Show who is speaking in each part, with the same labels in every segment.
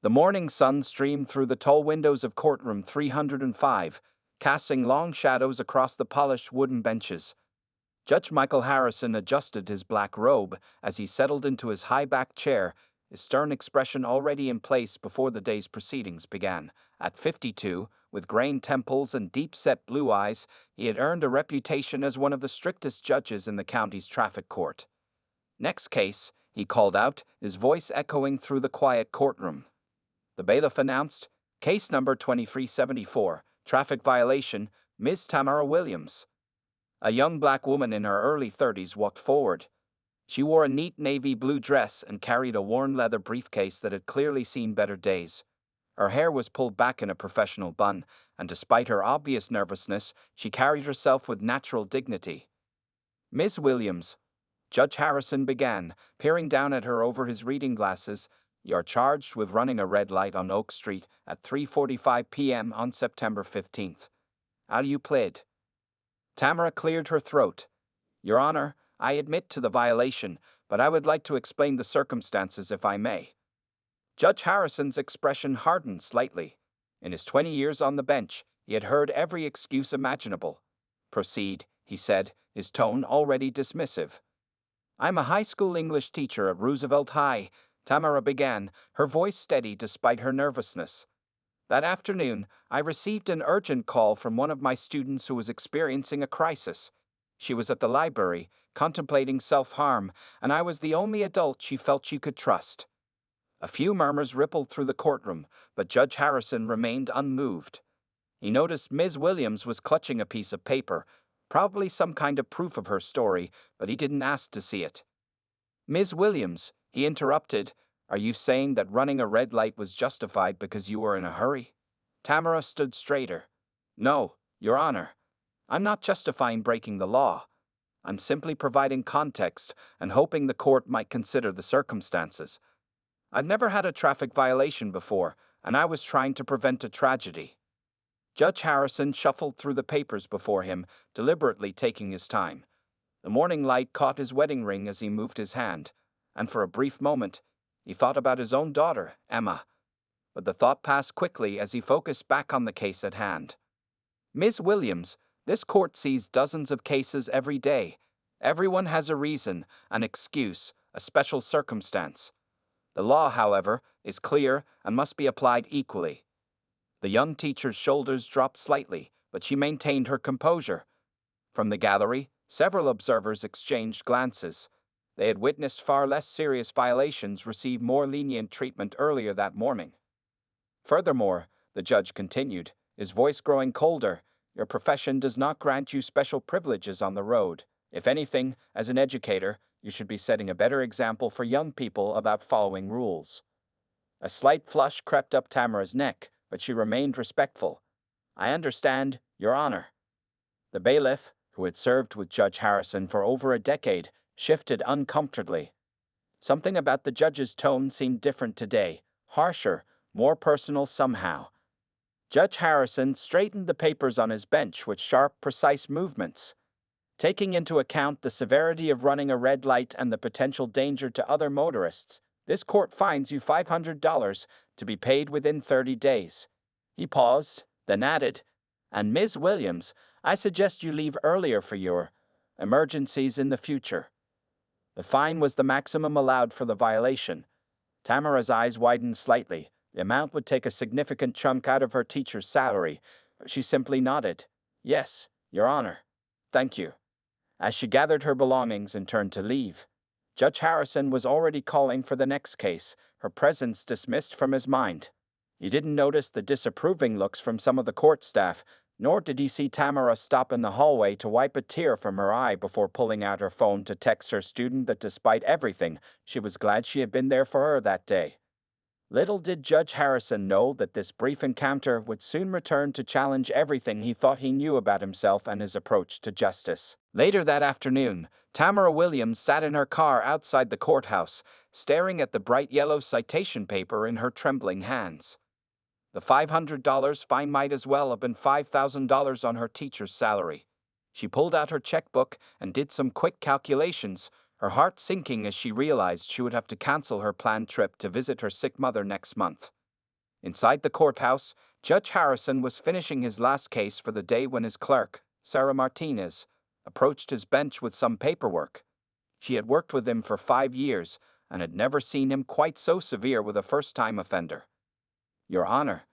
Speaker 1: The morning sun streamed through the tall windows of courtroom 305, casting long shadows across the polished wooden benches. Judge Michael Harrison adjusted his black robe as he settled into his high-backed chair, his stern expression already in place before the day's proceedings began. At 52, with grained temples and deep-set blue eyes, he had earned a reputation as one of the strictest judges in the county's traffic court. "Next case," he called out, his voice echoing through the quiet courtroom. The bailiff announced, "Case number 2374, traffic violation, Miss Tamara Williams." A young black woman in her early 30s walked forward. She wore a neat navy blue dress and carried a worn leather briefcase that had clearly seen better days. Her hair was pulled back in a professional bun, and despite her obvious nervousness, she carried herself with natural dignity. "Miss Williams," Judge Harrison began, peering down at her over his reading glasses, "you're charged with running a red light on Oak Street at 3:45 p.m. on September 15th. How do you plead?" Tamara cleared her throat. "Your Honor, I admit to the violation, but I would like to explain the circumstances if I may." Judge Harrison's expression hardened slightly. In his 20 years on the bench, he had heard every excuse imaginable. "Proceed," he said, his tone already dismissive. "I'm a high school English teacher at Roosevelt High," Tamara began, her voice steady despite her nervousness. "That afternoon, I received an urgent call from one of my students who was experiencing a crisis. She was at the library, contemplating self-harm, and I was the only adult she felt she could trust." A few murmurs rippled through the courtroom, but Judge Harrison remained unmoved. He noticed Ms. Williams was clutching a piece of paper, probably some kind of proof of her story, but he didn't ask to see it. "Ms. Williams," he interrupted, "are you saying that running a red light was justified because you were in a hurry?" Tamara stood straighter. "No, Your Honor. I'm not justifying breaking the law. I'm simply providing context and hoping the court might consider the circumstances. I've never had a traffic violation before, and I was trying to prevent a tragedy." Judge Harrison shuffled through the papers before him, deliberately taking his time. The morning light caught his wedding ring as he moved his hand, and for a brief moment, he thought about his own daughter, Emma. But the thought passed quickly as he focused back on the case at hand. "Ms. Williams, this court sees dozens of cases every day. Everyone has a reason, an excuse, a special circumstance. The law, however, is clear and must be applied equally." The young teacher's shoulders dropped slightly, but she maintained her composure. From the gallery, several observers exchanged glances. They had witnessed far less serious violations receive more lenient treatment earlier that morning. "Furthermore," the judge continued, his voice growing colder, "your profession does not grant you special privileges on the road. If anything, as an educator, you should be setting a better example for young people about following rules." A slight flush crept up Tamara's neck, but she remained respectful. "I understand, Your Honor." The bailiff, who had served with Judge Harrison for over a decade, shifted uncomfortably. Something about the judge's tone seemed different today, harsher, more personal somehow. Judge Harrison straightened the papers on his bench with sharp, precise movements. "Taking into account the severity of running a red light and the potential danger to other motorists, this court fines you $500 to be paid within 30 days. He paused, then added, "And Ms. Williams, I suggest you leave earlier for your emergencies in the future." The fine was the maximum allowed for the violation. Tamara's eyes widened slightly. The amount would take a significant chunk out of her teacher's salary. She simply nodded. "Yes, Your Honor. Thank you." As she gathered her belongings and turned to leave, Judge Harrison was already calling for the next case, her presence dismissed from his mind. He didn't notice the disapproving looks from some of the court staff, nor did he see Tamara stop in the hallway to wipe a tear from her eye before pulling out her phone to text her student that despite everything, she was glad she had been there for her that day. Little did Judge Harrison know that this brief encounter would soon return to challenge everything he thought he knew about himself and his approach to justice. Later that afternoon, Tamara Williams sat in her car outside the courthouse, staring at the bright yellow citation paper in her trembling hands. The $500 fine might as well have been $5,000 on her teacher's salary. She pulled out her checkbook and did some quick calculations, her heart sinking as she realized she would have to cancel her planned trip to visit her sick mother next month. Inside the courthouse, Judge Harrison was finishing his last case for the day when his clerk, Sarah Martinez, approached his bench with some paperwork. She had worked with him for 5 years and had never seen him quite so severe with a first-time offender. "Your Honor,"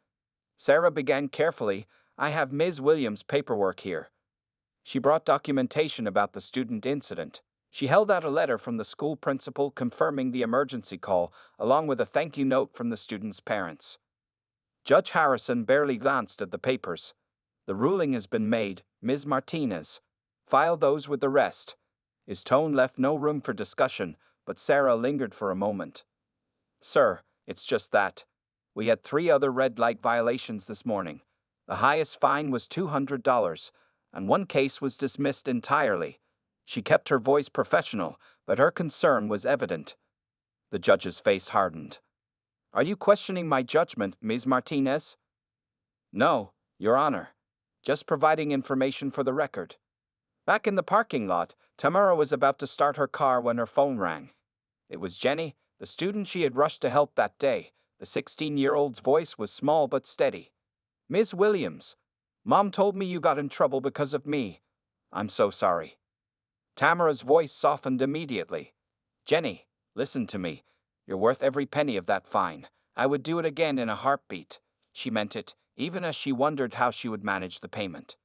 Speaker 1: Sarah began carefully, "I have Ms. Williams' paperwork here." She brought documentation about the student incident. She held out a letter from the school principal confirming the emergency call, along with a thank you note from the student's parents. Judge Harrison barely glanced at the papers. "The ruling has been made, Ms. Martinez. File those with the rest." His tone left no room for discussion, but Sarah lingered for a moment. "Sir, it's just that. We had 3 other red light violations this morning. The highest fine was $200, and one case was dismissed entirely." She kept her voice professional, but her concern was evident. The judge's face hardened. "Are you questioning my judgment, Ms. Martinez?" "No, Your Honor. Just providing information for the record." Back in the parking lot, Tamara was about to start her car when her phone rang. It was Jenny, the student she had rushed to help that day. The 16-year-old's voice was small but steady. "Ms. Williams, Mom told me you got in trouble because of me. I'm so sorry." Tamara's voice softened immediately. "Jenny, listen to me. You're worth every penny of that fine. I would do it again in a heartbeat." She meant it, even as she wondered how she would manage the payment.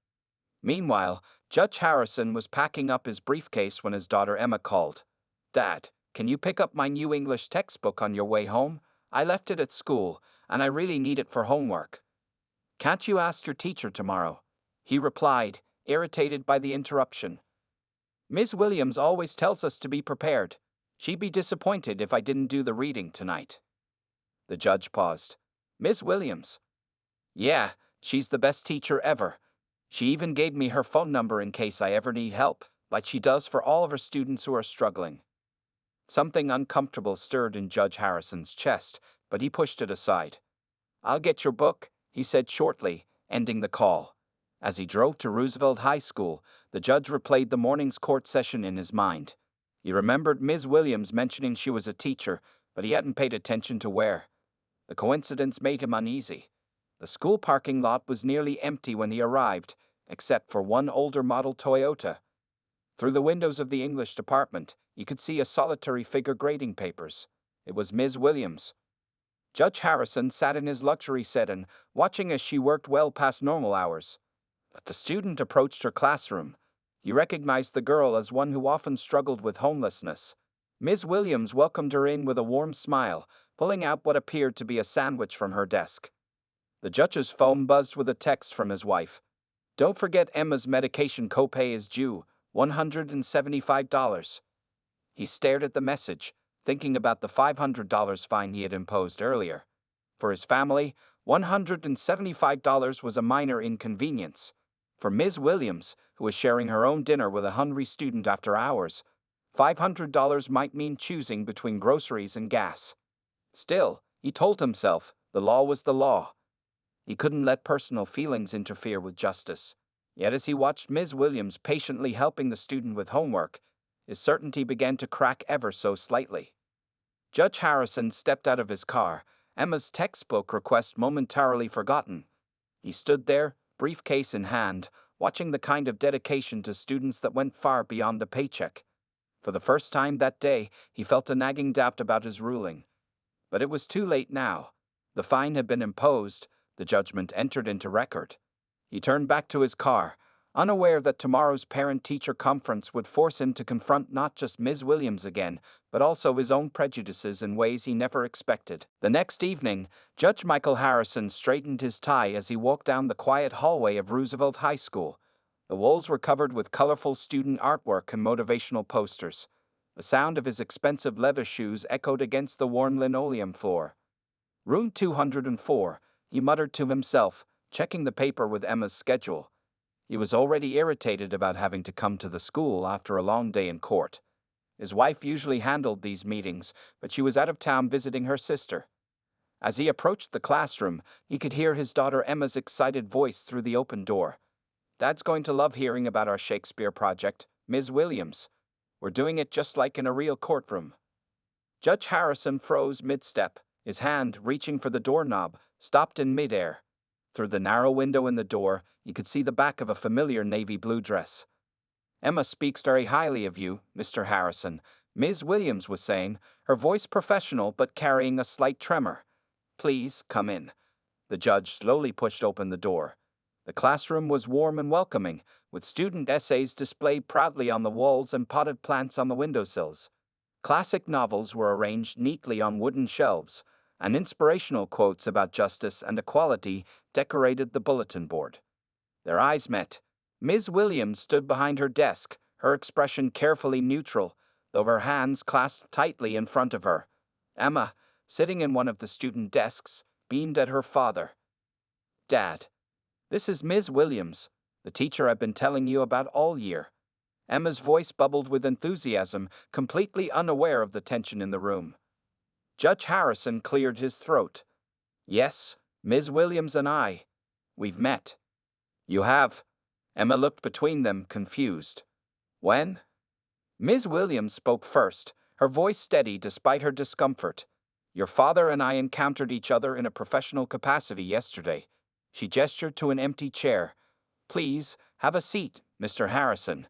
Speaker 1: Meanwhile, Judge Harrison was packing up his briefcase when his daughter Emma called. "Dad, can you pick up my new English textbook on your way home? I left it at school, and I really need it for homework." "Can't you ask your teacher tomorrow?" he replied, irritated by the interruption. "Ms. Williams always tells us to be prepared. She'd be disappointed if I didn't do the reading tonight." The judge paused. "Ms. Williams?" "Yeah, she's the best teacher ever. She even gave me her phone number in case I ever need help, like she does for all of her students who are struggling." Something uncomfortable stirred in Judge Harrison's chest, but he pushed it aside. "I'll get your book," he said shortly, ending the call. As he drove to Roosevelt High School, the judge replayed the morning's court session in his mind. He remembered Ms. Williams mentioning she was a teacher, but he hadn't paid attention to where. The coincidence made him uneasy. The school parking lot was nearly empty when he arrived, except for one older model Toyota. Through the windows of the English department, you could see a solitary figure grading papers. It was Ms. Williams. Judge Harrison sat in his luxury sedan, watching as she worked well past normal hours. But the student approached her classroom. He recognized the girl as one who often struggled with homelessness. Ms. Williams welcomed her in with a warm smile, pulling out what appeared to be a sandwich from her desk. The judge's phone buzzed with a text from his wife. "Don't forget Emma's medication copay is due, $175. He stared at the message, thinking about the $500 fine he had imposed earlier. For his family, $175 was a minor inconvenience. For Ms. Williams, who was sharing her own dinner with a hungry student after hours, $500 might mean choosing between groceries and gas. Still, he told himself, the law was the law. He couldn't let personal feelings interfere with justice. Yet as he watched Ms. Williams patiently helping the student with homework, his certainty began to crack ever so slightly. Judge Harrison stepped out of his car, Emma's textbook request momentarily forgotten. He stood there, briefcase in hand, watching the kind of dedication to students that went far beyond a paycheck. For the first time that day, he felt a nagging doubt about his ruling. But it was too late now. The fine had been imposed, the judgment entered into record. He turned back to his car, unaware that tomorrow's parent-teacher conference would force him to confront not just Ms. Williams again, but also his own prejudices in ways he never expected. The next evening, Judge Michael Harrison straightened his tie as he walked down the quiet hallway of Roosevelt High School. The walls were covered with colorful student artwork and motivational posters. The sound of his expensive leather shoes echoed against the worn linoleum floor. "Room 204, he muttered to himself, checking the paper with Emma's schedule. He was already irritated about having to come to the school after a long day in court. His wife usually handled these meetings, but she was out of town visiting her sister. As he approached the classroom, he could hear his daughter Emma's excited voice through the open door. "Dad's going to love hearing about our Shakespeare project, Ms. Williams. We're doing it just like in a real courtroom." Judge Harrison froze mid-step, His hand, reaching for the doorknob, stopped in midair. Through the narrow window in the door, you could see the back of a familiar navy blue dress. "Emma speaks very highly of you, Mr. Harrison," Ms. Williams was saying, her voice professional but carrying a slight tremor. "Please, come in." The judge slowly pushed open the door. The classroom was warm and welcoming, with student essays displayed proudly on the walls and potted plants on the windowsills. Classic novels were arranged neatly on wooden shelves, and inspirational quotes about justice and equality decorated the bulletin board. Their eyes met. Ms. Williams stood behind her desk, her expression carefully neutral, though her hands clasped tightly in front of her. Emma, sitting in one of the student desks, beamed at her father. "Dad, this is Ms. Williams, the teacher I've been telling you about all year." Emma's voice bubbled with enthusiasm, completely unaware of the tension in the room. Judge Harrison cleared his throat. "Yes, Ms. Williams and I. We've met." "You have?" Emma looked between them, confused. "When?" Ms. Williams spoke first, her voice steady despite her discomfort. "Your father and I encountered each other in a professional capacity yesterday." She gestured to an empty chair. "Please, have a seat, Mr. Harrison."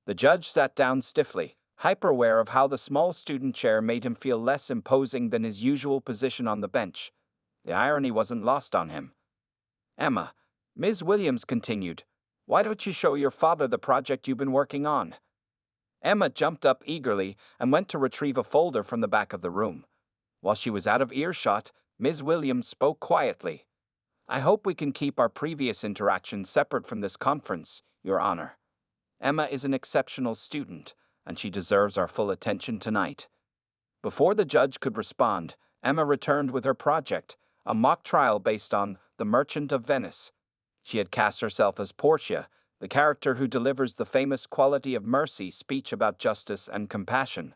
Speaker 1: The judge sat down stiffly, hyper-aware of how the small student chair made him feel less imposing than his usual position on the bench. The irony wasn't lost on him. "Emma," Ms. Williams continued, "why don't you show your father the project you've been working on?" Emma jumped up eagerly and went to retrieve a folder from the back of the room. While she was out of earshot, Ms. Williams spoke quietly. "I hope we can keep our previous interactions separate from this conference, Your Honor. Emma is an exceptional student, and she deserves our full attention tonight." Before the judge could respond, Emma returned with her project, a mock trial based on The Merchant of Venice. She had cast herself as Portia, the character who delivers the famous Quality of Mercy speech about justice and compassion.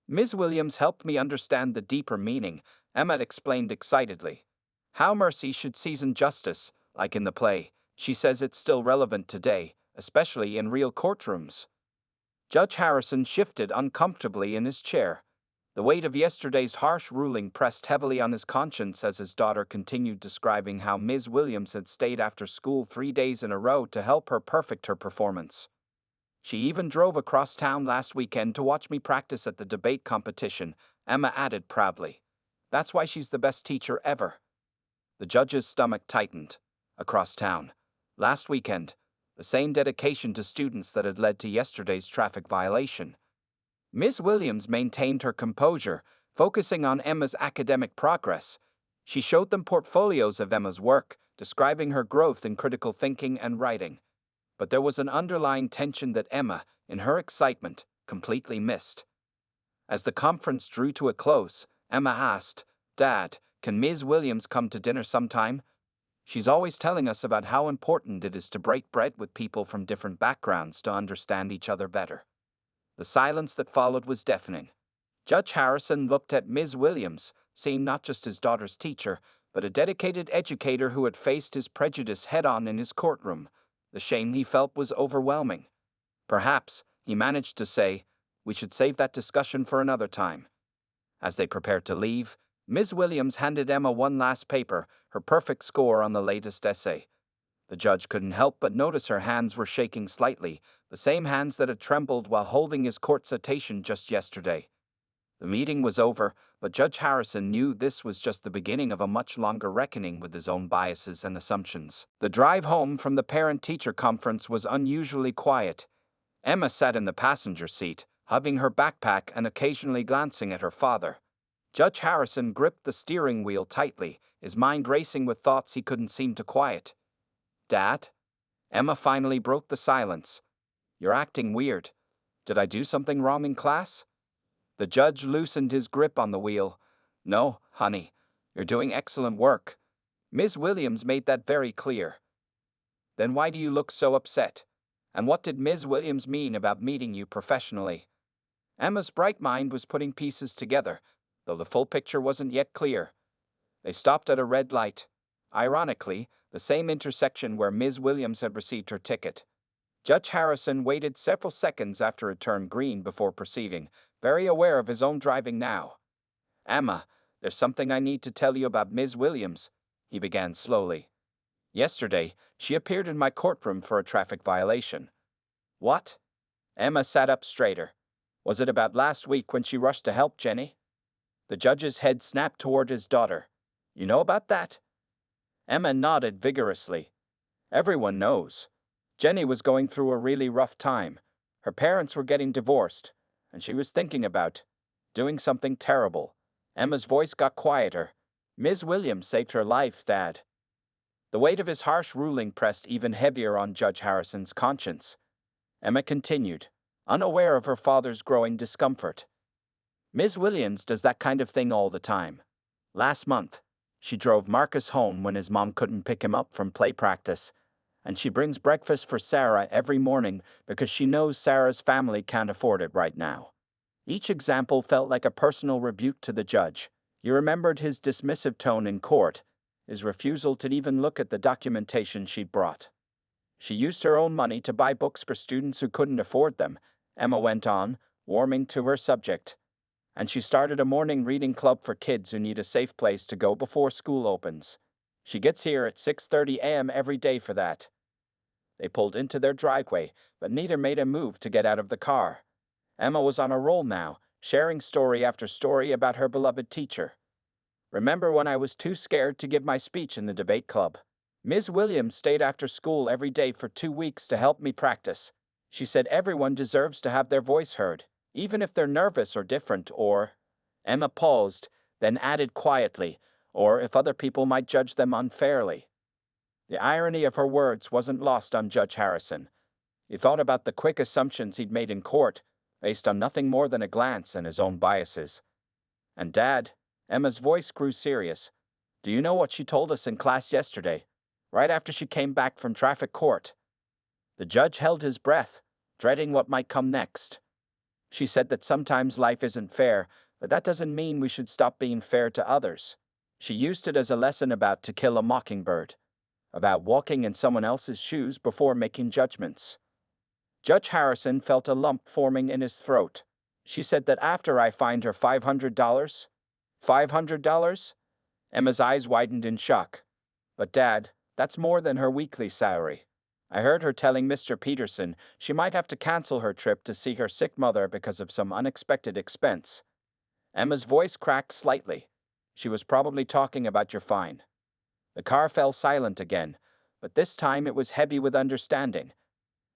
Speaker 1: "Ms. Williams helped me understand the deeper meaning," Emma explained excitedly. "How mercy should season justice, like in the play. She says it's still relevant today, especially in real courtrooms." Judge Harrison shifted uncomfortably in his chair. The weight of yesterday's harsh ruling pressed heavily on his conscience as his daughter continued describing how Ms. Williams had stayed after school 3 days in a row to help her perfect her performance. "She even drove across town last weekend to watch me practice at the debate competition," Emma added proudly. "That's why she's the best teacher ever." The judge's stomach tightened. Across town. Last weekend. The same dedication to students that had led to yesterday's traffic violation. Ms. Williams maintained her composure, focusing on Emma's academic progress. She showed them portfolios of Emma's work, describing her growth in critical thinking and writing. But there was an underlying tension that Emma, in her excitement, completely missed. As the conference drew to a close, Emma asked, "Dad, can Ms. Williams come to dinner sometime? She's always telling us about how important it is to break bread with people from different backgrounds to understand each other better." The silence that followed was deafening. Judge Harrison looked at Ms. Williams, seeing not just his daughter's teacher, but a dedicated educator who had faced his prejudice head-on in his courtroom. The shame he felt was overwhelming. "Perhaps," he managed to say, "we should save that discussion for another time." As they prepared to leave, Ms. Williams handed Emma one last paper, her perfect score on the latest essay. The judge couldn't help but notice her hands were shaking slightly, the same hands that had trembled while holding his court citation just yesterday. The meeting was over, but Judge Harrison knew this was just the beginning of a much longer reckoning with his own biases and assumptions. The drive home from the parent-teacher conference was unusually quiet. Emma sat in the passenger seat, hugging her backpack and occasionally glancing at her father. Judge Harrison gripped the steering wheel tightly, his mind racing with thoughts he couldn't seem to quiet. "Dad?" Emma finally broke the silence. "You're acting weird. Did I do something wrong in class?" The judge loosened his grip on the wheel. "No, honey. You're doing excellent work. Ms. Williams made that very clear." "Then why do you look so upset? And what did Ms. Williams mean about meeting you professionally?" Emma's bright mind was putting pieces together, though the full picture wasn't yet clear. They stopped at a red light. Ironically, the same intersection where Ms. Williams had received her ticket. Judge Harrison waited several seconds after it turned green before proceeding, very aware of his own driving now. "Emma, "There's something I need to tell you about Ms. Williams," he began slowly. "Yesterday, she appeared in my courtroom for a traffic violation." "What?" Emma sat up straighter. "Was it about last week when she rushed to help Jenny?" The judge's head snapped toward his daughter. "You know about that?" Emma nodded vigorously. "Everyone knows. Jenny was going through a really rough time. Her parents were getting divorced, and she was thinking about doing something terrible." Emma's voice got quieter. "Ms. Williams saved her life, Dad." The weight of his harsh ruling pressed even heavier on Judge Harrison's conscience. Emma continued, unaware of her father's growing discomfort. "Ms. Williams does that kind of thing all the time. Last month, she drove Marcus home when his mom couldn't pick him up from play practice, and she brings breakfast for Sarah every morning because she knows Sarah's family can't afford it right now." Each example felt like a personal rebuke to the judge. He remembered his dismissive tone in court, his refusal to even look at the documentation she'd brought. "She used her own money to buy books for students who couldn't afford them," Emma went on, warming to her subject. "And she started a morning reading club for kids who need a safe place to go before school opens. She gets here at 6:30 a.m. every day for that." They pulled into their driveway, but neither made a move to get out of the car. Emma was on a roll now, sharing story after story about her beloved teacher. "Remember when I was too scared to give my speech in the debate club? Ms. Williams stayed after school every day for 2 weeks to help me practice. She said everyone deserves to have their voice heard, even if they're nervous or different, or—" Emma paused, then added quietly, "or if other people might judge them unfairly." The irony of her words wasn't lost on Judge Harrison. He thought about the quick assumptions he'd made in court, based on nothing more than a glance and his own biases. "And Dad," Emma's voice grew serious, "do you know what she told us in class yesterday, right after she came back from traffic court?" The judge held his breath, dreading what might come next. "She said that sometimes life isn't fair, but that doesn't mean we should stop being fair to others." She used it as a lesson about To Kill a Mockingbird, about walking in someone else's shoes before making judgments. Judge Harrison felt a lump forming in his throat. "She said that after I fined her $500? $500? Emma's eyes widened in shock. "But Dad, that's more than her weekly salary. I heard her telling Mr. Peterson she might have to cancel her trip to see her sick mother because of some unexpected expense." Emma's voice cracked slightly. "She was probably talking about your fine." The car fell silent again, but this time it was heavy with understanding.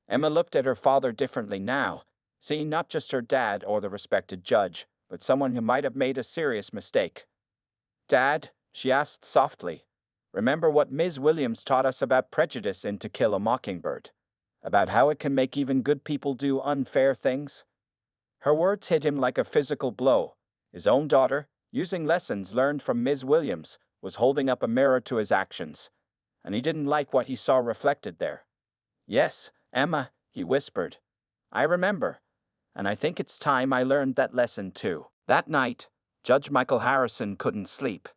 Speaker 1: Emma looked at her father differently now, seeing not just her dad or the respected judge, but someone who might have made a serious mistake. "Dad," she asked softly, "remember what Ms. Williams taught us about prejudice in To Kill a Mockingbird? About how it can make even good people do unfair things?" Her words hit him like a physical blow. His own daughter, using lessons learned from Ms. Williams, was holding up a mirror to his actions, and he didn't like what he saw reflected there. "Yes, Emma," he whispered. "I remember, and I think it's time I learned that lesson too." That night, Judge Michael Harrison couldn't sleep.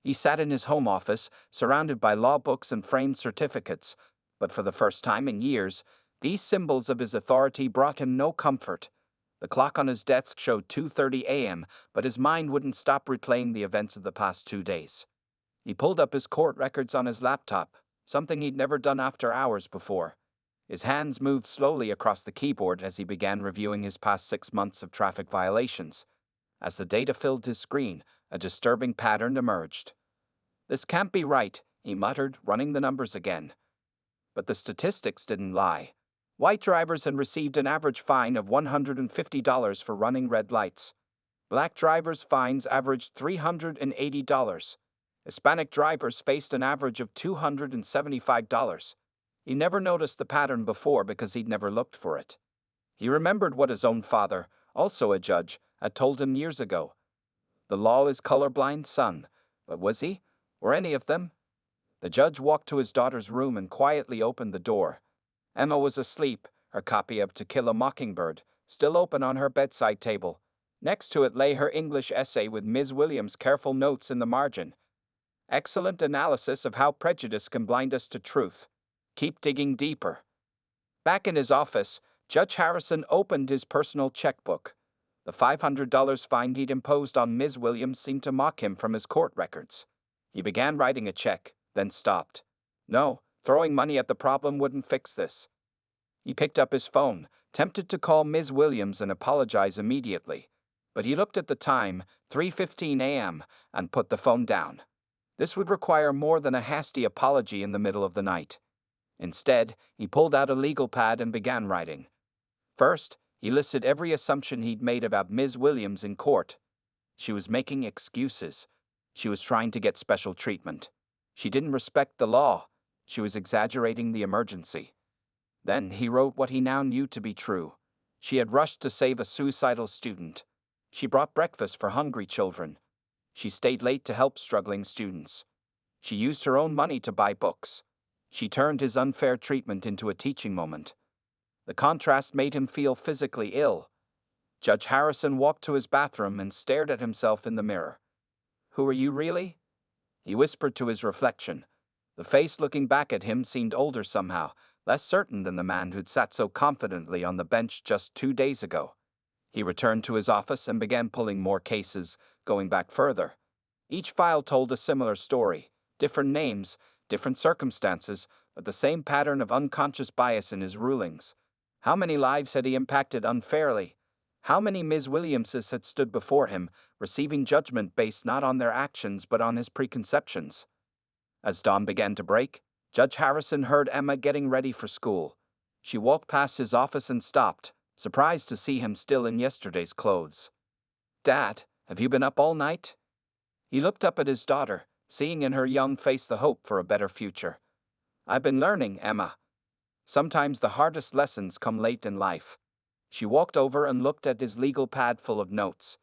Speaker 1: He sat in his home office, surrounded by law books and framed certificates, but for the first time in years, these symbols of his authority brought him no comfort. The clock on his desk showed 2:30 a.m., but his mind wouldn't stop replaying the events of the past 2 days. He pulled up his court records on his laptop, something he'd never done after hours before. His hands moved slowly across the keyboard as he began reviewing his past 6 months of traffic violations. As the data filled his screen, a disturbing pattern emerged. "This can't be right," he muttered, running the numbers again. But the statistics didn't lie. White drivers had received an average fine of $150 for running red lights. Black drivers' fines averaged $380. Hispanic drivers faced an average of $275. He never noticed the pattern before because he'd never looked for it. He remembered what his own father, also a judge, had told him years ago. The law is colorblind, son. But was he? Or any of them? The judge walked to his daughter's room and quietly opened the door. Emma was asleep, her copy of To Kill a Mockingbird still open on her bedside table. Next to it lay her English essay with Ms. Williams' careful notes in the margin. "Excellent analysis of how prejudice can blind us to truth. Keep digging deeper." Back in his office, Judge Harrison opened his personal checkbook. The $500 fine he'd imposed on Ms. Williams seemed to mock him from his court records. He began writing a check, then stopped. No, throwing money at the problem wouldn't fix this. He picked up his phone, tempted to call Ms. Williams and apologize immediately. But he looked at the time, 3:15 a.m., and put the phone down. This would require more than a hasty apology in the middle of the night. Instead, he pulled out a legal pad and began writing. First, he listed every assumption he'd made about Ms. Williams in court. She was making excuses. She was trying to get special treatment. She didn't respect the law. She was exaggerating the emergency. Then he wrote what he now knew to be true. She had rushed to save a suicidal student. She brought breakfast for hungry children. She stayed late to help struggling students. She used her own money to buy books. She turned his unfair treatment into a teaching moment. The contrast made him feel physically ill. Judge Harrison walked to his bathroom and stared at himself in the mirror. "Who are you really?" He whispered to his reflection. The face looking back at him seemed older somehow, less certain than the man who'd sat so confidently on the bench just 2 days ago. He returned to his office and began pulling more cases, going back further. Each file told a similar story, different names, different circumstances, but the same pattern of unconscious bias in his rulings. How many lives had he impacted unfairly? How many Ms. Williamses had stood before him, receiving judgment based not on their actions but on his preconceptions? As dawn began to break, Judge Harrison heard Emma getting ready for school. She walked past his office and stopped, surprised to see him still in yesterday's clothes. "Dad, have you been up all night?" He looked up at his daughter, seeing in her young face the hope for a better future. "I've been learning, Emma. Sometimes the hardest lessons come late in life." She walked over and looked at his legal pad full of notes.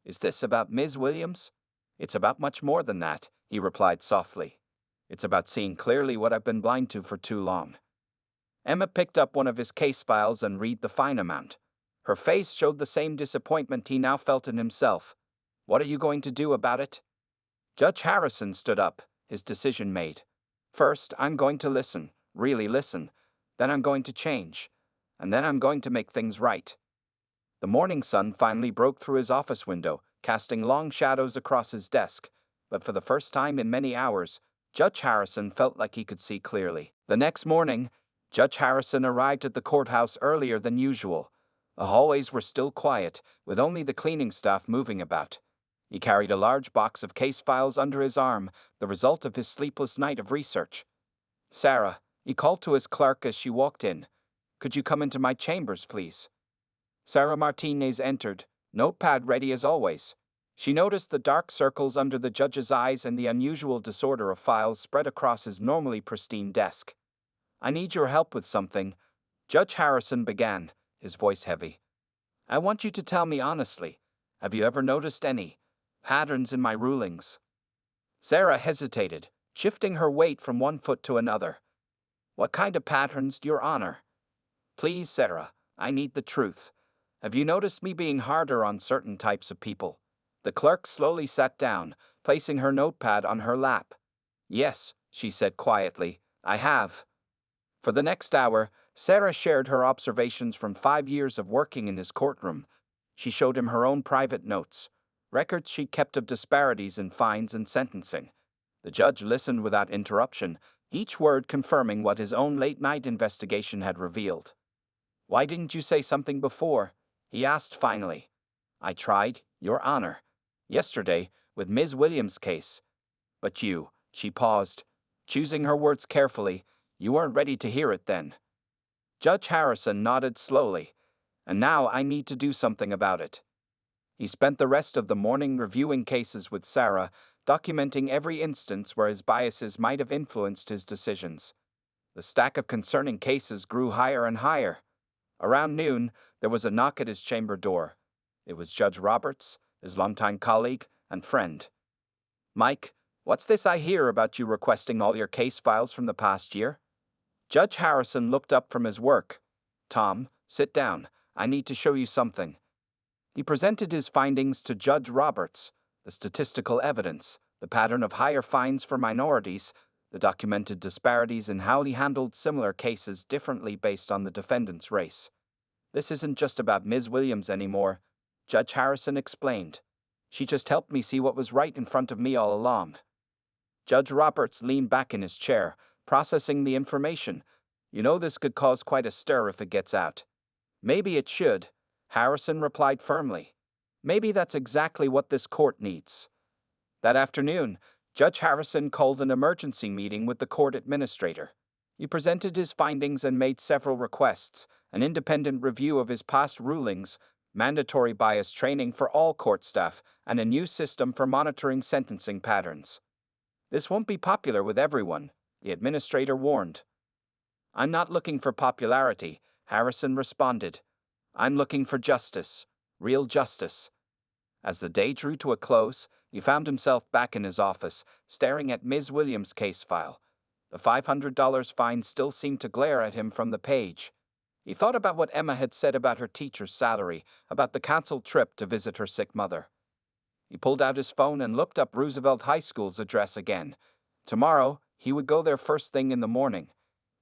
Speaker 1: "Is this about Ms. Williams?" "It's about much more than that," he replied softly. "It's about seeing clearly what I've been blind to for too long." Emma picked up one of his case files and read the fine amount. Her face showed the same disappointment he now felt in himself. "What are you going to do about it?" Judge Harrison stood up, his decision made. "First, I'm going to listen, really listen. Then I'm going to change. And then I'm going to make things right." The morning sun finally broke through his office window, casting long shadows across his desk. But for the first time in many hours, Judge Harrison felt like he could see clearly. The next morning, Judge Harrison arrived at the courthouse earlier than usual. The hallways were still quiet, with only the cleaning staff moving about. He carried a large box of case files under his arm, the result of his sleepless night of research. "Sarah," he called to his clerk as she walked in. "Could you come into my chambers, please?" Sarah Martinez entered, notepad ready as always. She noticed the dark circles under the judge's eyes and the unusual disorder of files spread across his normally pristine desk. "I need your help with something," Judge Harrison began, his voice heavy. "I want you to tell me honestly. Have you ever noticed any patterns in my rulings?" Sarah hesitated, shifting her weight from one foot to another. "What kind of patterns, Your Honor?" "Please, Sarah, I need the truth. Have you noticed me being harder on certain types of people?" The clerk slowly sat down, placing her notepad on her lap. "Yes," she said quietly, "I have." For the next hour, Sarah shared her observations from 5 years of working in his courtroom. She showed him her own private notes, records she kept of disparities in fines and sentencing. The judge listened without interruption, each word confirming what his own late-night investigation had revealed. "Why didn't you say something before?" he asked finally. "I tried, Your Honor. Yesterday, with Ms. Williams' case. But you," she paused, choosing her words carefully, "you weren't ready to hear it then." Judge Harrison nodded slowly. "And now I need to do something about it." He spent the rest of the morning reviewing cases with Sarah, documenting every instance where his biases might have influenced his decisions. The stack of concerning cases grew higher and higher. Around noon, there was a knock at his chamber door. It was Judge Roberts, his longtime colleague and friend. "Mike, what's this I hear about you requesting all your case files from the past year?" Judge Harrison looked up from his work. "Tom, sit down. I need to show you something." He presented his findings to Judge Roberts, the statistical evidence, the pattern of higher fines for minorities, the documented disparities in how he handled similar cases differently based on the defendant's race. "This isn't just about Ms. Williams anymore," Judge Harrison explained. "She just helped me see what was right in front of me all along." Judge Roberts leaned back in his chair, processing the information. "You know this could cause quite a stir if it gets out." "Maybe it should," Harrison replied firmly. "Maybe that's exactly what this court needs." That afternoon, Judge Harrison called an emergency meeting with the court administrator. He presented his findings and made several requests: an independent review of his past rulings, mandatory bias training for all court staff, and a new system for monitoring sentencing patterns. "This won't be popular with everyone," the administrator warned. "I'm not looking for popularity," Harrison responded. "I'm looking for justice, real justice." As the day drew to a close, he found himself back in his office, staring at Ms. Williams' case file. The $500 fine still seemed to glare at him from the page. He thought about what Emma had said about her teacher's salary, about the canceled trip to visit her sick mother. He pulled out his phone and looked up Roosevelt High School's address again. Tomorrow, he would go there first thing in the morning.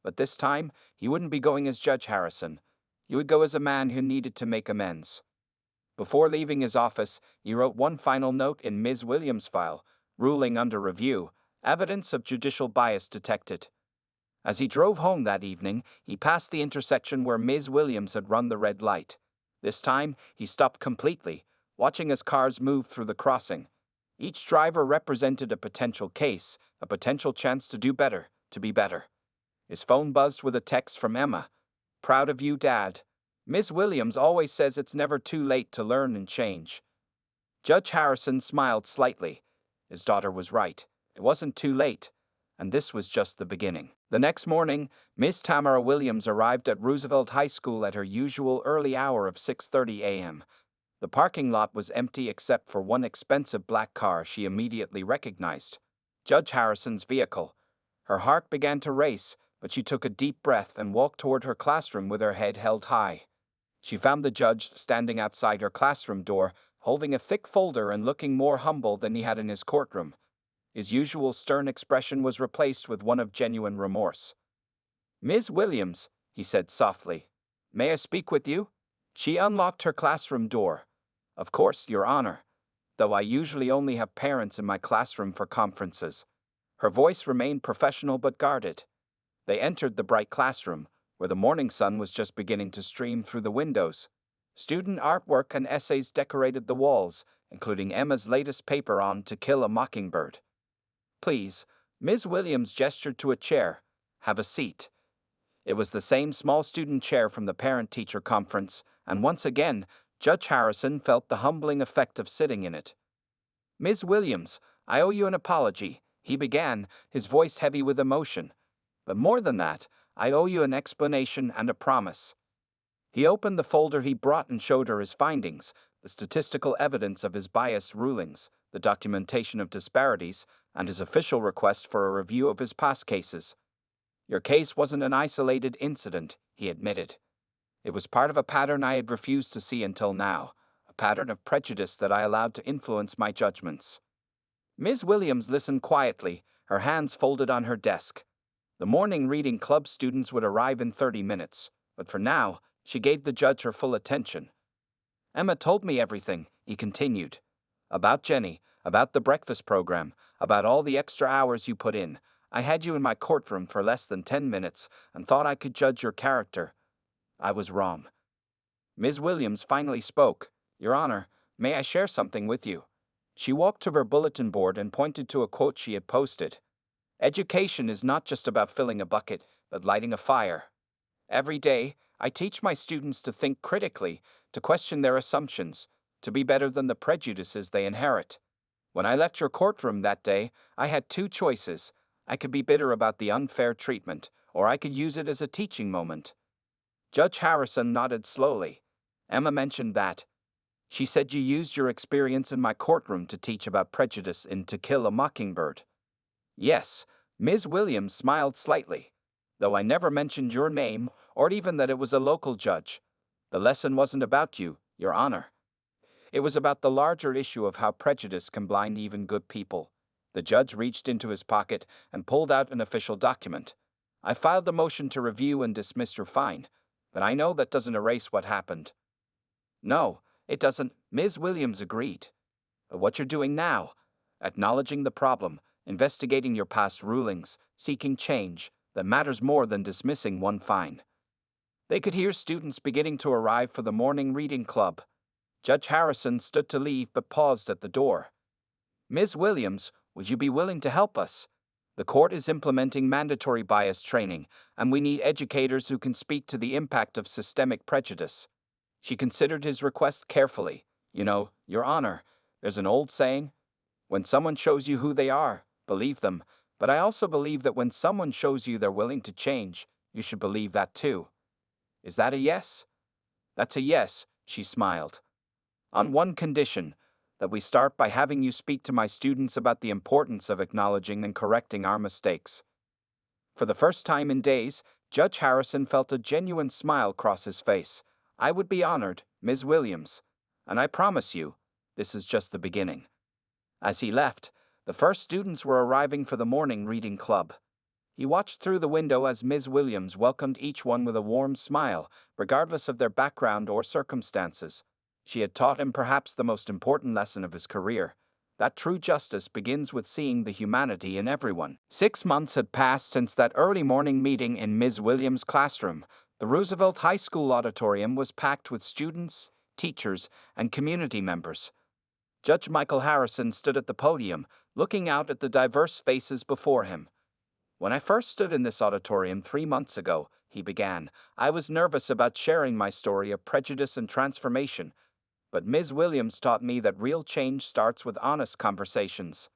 Speaker 1: But this time, he wouldn't be going as Judge Harrison. He would go as a man who needed to make amends. Before leaving his office, he wrote one final note in Ms. Williams' file: "Ruling under review, evidence of judicial bias detected." As he drove home that evening, he passed the intersection where Ms. Williams had run the red light. This time, he stopped completely, watching as cars moved through the crossing. Each driver represented a potential case, a potential chance to do better, to be better. His phone buzzed with a text from Emma. "Proud of you, Dad. Ms. Williams always says it's never too late to learn and change." Judge Harrison smiled slightly. His daughter was right. It wasn't too late, and this was just the beginning. The next morning, Miss Tamara Williams arrived at Roosevelt High School at her usual early hour of 6:30 a.m. The parking lot was empty except for one expensive black car she immediately recognized: Judge Harrison's vehicle. Her heart began to race, but she took a deep breath and walked toward her classroom with her head held high. She found the judge standing outside her classroom door, holding a thick folder and looking more humble than he had in his courtroom. His usual stern expression was replaced with one of genuine remorse. "Ms. Williams," he said softly, "may I speak with you?" She unlocked her classroom door. "Of course, Your Honor, though I usually only have parents in my classroom for conferences." Her voice remained professional but guarded. They entered the bright classroom, where the morning sun was just beginning to stream through the windows. Student artwork and essays decorated the walls, including Emma's latest paper on "To Kill a Mockingbird." "Please," Ms. Williams gestured to a chair, "have a seat." It was the same small student chair from the parent-teacher conference, and once again, Judge Harrison felt the humbling effect of sitting in it. "Ms. Williams, I owe you an apology," he began, his voice heavy with emotion. "But more than that, I owe you an explanation and a promise." He opened the folder he brought and showed her his findings: the statistical evidence of his biased rulings, the documentation of disparities, and his official request for a review of his past cases. "Your case wasn't an isolated incident," he admitted. "It was part of a pattern I had refused to see until now, a pattern of prejudice that I allowed to influence my judgments." Ms. Williams listened quietly, her hands folded on her desk. The morning reading club students would arrive in 30 minutes, but for now, she gave the judge her full attention. "Emma told me everything," he continued. "About Jenny, about the breakfast program, about all the extra hours you put in. I had you in my courtroom for less than 10 minutes and thought I could judge your character. I was wrong." Ms. Williams finally spoke. "Your Honor, may I share something with you?" She walked to her bulletin board and pointed to a quote she had posted. "Education is not just about filling a bucket, but lighting a fire. Every day, I teach my students to think critically, to question their assumptions, to be better than the prejudices they inherit. When I left your courtroom that day, I had two choices. I could be bitter about the unfair treatment, or I could use it as a teaching moment." Judge Harrison nodded slowly. "Emma mentioned that. She said you used your experience in my courtroom to teach about prejudice in To Kill a Mockingbird." "Yes," Ms. Williams smiled slightly, "though I never mentioned your name or even that it was a local judge. The lesson wasn't about you, Your Honor. It was about the larger issue of how prejudice can blind even good people." The judge reached into his pocket and pulled out an official document. "I filed a motion to review and dismiss your fine, but I know that doesn't erase what happened." "No, It doesn't, Ms. Williams agreed. But what you're doing now, acknowledging the problem, investigating your past rulings, seeking change, that matters more than dismissing one fine. They could hear students beginning to arrive for the morning reading club. Judge Harrison stood to leave but paused at the door. Ms. Williams, would you be willing to help us? The court is implementing mandatory bias training, and we need educators who can speak to the impact of systemic prejudice. She considered his request carefully. You know, Your Honor, there's an old saying, when someone shows you who they are, believe them, but I also believe that when someone shows you they're willing to change, you should believe that too. Is that a yes? That's a yes, she smiled. On one condition, that we start by having you speak to my students about the importance of acknowledging and correcting our mistakes. For the first time in days, Judge Harrison felt a genuine smile cross his face. I would be honored, Ms. Williams, and I promise you, this is just the beginning. As he left, the first students were arriving for the morning reading club. He watched through the window as Ms. Williams welcomed each one with a warm smile, regardless of their background or circumstances. She had taught him perhaps the most important lesson of his career, that true justice begins with seeing the humanity in everyone. 6 months had passed since that early morning meeting in Ms. Williams' classroom. The Roosevelt High School auditorium was packed with students, teachers, and community members. Judge Michael Harrison stood at the podium, looking out at the diverse faces before him. When I first stood in this auditorium 3 months ago, he began, I was nervous about sharing my story of prejudice and transformation. But Ms. Williams taught me that real change starts with honest conversations.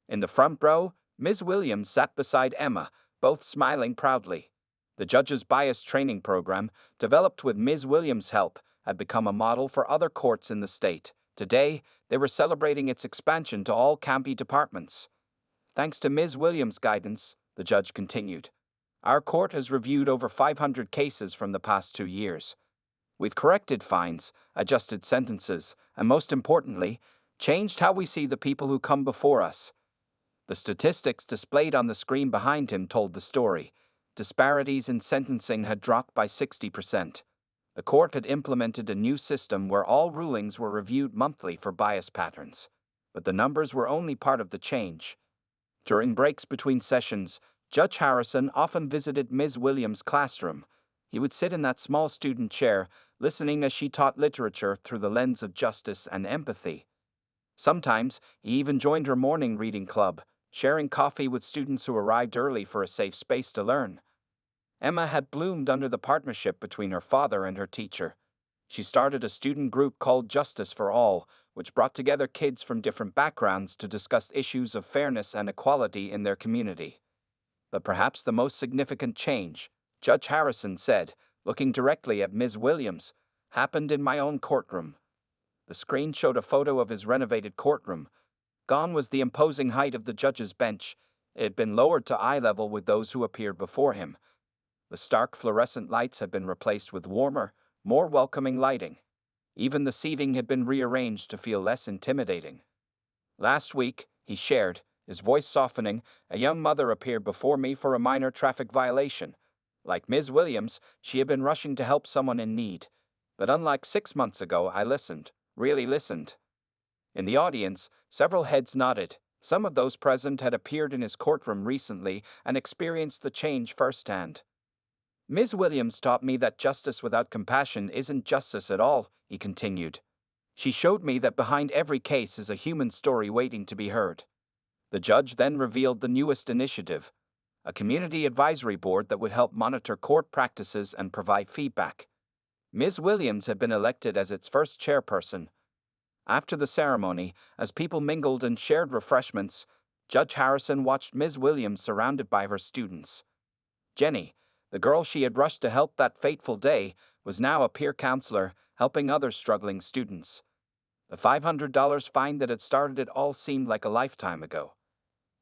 Speaker 1: In the front row, Ms. Williams sat beside Emma, both smiling proudly. The judge's bias training program, developed with Ms. Williams' help, had become a model for other courts in the state. Today, they were celebrating its expansion to all county departments. Thanks to Ms. Williams' guidance, the judge continued, our court has reviewed over 500 cases from the past 2 years. We've corrected fines, adjusted sentences, and most importantly, changed how we see the people who come before us. The statistics displayed on the screen behind him told the story. Disparities in sentencing had dropped by 60%. The court had implemented a new system where all rulings were reviewed monthly for bias patterns. But the numbers were only part of the change. During breaks between sessions, Judge Harrison often visited Ms. Williams' classroom. He would sit in that small student chair, listening as she taught literature through the lens of justice and empathy. Sometimes, he even joined her morning reading club, sharing coffee with students who arrived early for a safe space to learn. Emma had bloomed under the partnership between her father and her teacher. She started a student group called Justice for All, which brought together kids from different backgrounds to discuss issues of fairness and equality in their community. But perhaps the most significant change, Judge Harrison said, looking directly at Ms. Williams, happened in my own courtroom. The screen showed a photo of his renovated courtroom. Gone was the imposing height of the judge's bench. It had been lowered to eye level with those who appeared before him. The stark fluorescent lights had been replaced with warmer, more welcoming lighting. Even the seating had been rearranged to feel less intimidating. Last week, he shared, his voice softening, a young mother appeared before me for a minor traffic violation. Like Ms. Williams, she had been rushing to help someone in need. But unlike 6 months ago, I listened, really listened. In the audience, several heads nodded. Some of those present had appeared in his courtroom recently and experienced the change firsthand. Ms. Williams taught me that justice without compassion isn't justice at all, he continued. She showed me that behind every case is a human story waiting to be heard. The judge then revealed the newest initiative, a community advisory board that would help monitor court practices and provide feedback. Ms. Williams had been elected as its first chairperson. After the ceremony, as people mingled and shared refreshments, Judge Harrison watched Ms. Williams surrounded by her students. Jenny, the girl she had rushed to help that fateful day, was now a peer counselor, helping other struggling students. The $500 fine that had started it all seemed like a lifetime ago.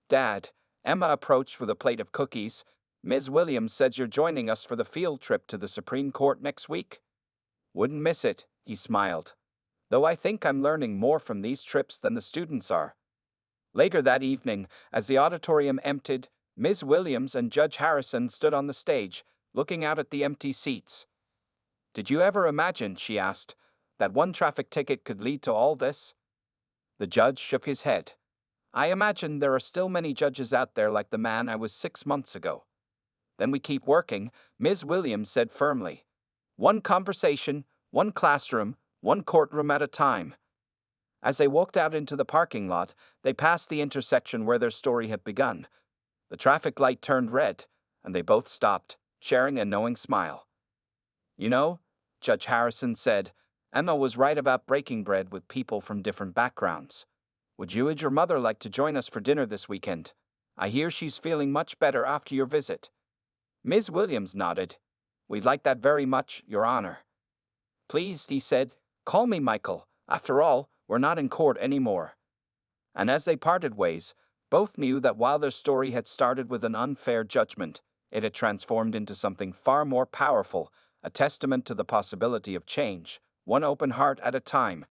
Speaker 1: Dad, Emma approached with a plate of cookies. Ms. Williams says you're joining us for the field trip to the Supreme Court next week. Wouldn't miss it, he smiled. Though I think I'm learning more from these trips than the students are. Later that evening, as the auditorium emptied, Ms. Williams and Judge Harrison stood on the stage, looking out at the empty seats. Did you ever imagine, she asked, that one traffic ticket could lead to all this? The judge shook his head. I imagine there are still many judges out there like the man I was 6 months ago. Then we keep working, Ms. Williams said firmly. One conversation, one classroom, one courtroom at a time. As they walked out into the parking lot, they passed the intersection where their story had begun. The traffic light turned red, and they both stopped, sharing a knowing smile. You know, Judge Harrison said, Emma was right about breaking bread with people from different backgrounds. Would you and your mother like to join us for dinner this weekend? I hear she's feeling much better after your visit. Ms. Williams nodded. We'd like that very much, Your Honor. Please, he said, call me Michael. After all, we're not in court anymore. And as they parted ways, both knew that while their story had started with an unfair judgment, it had transformed into something far more powerful, a testament to the possibility of change, one open heart at a time.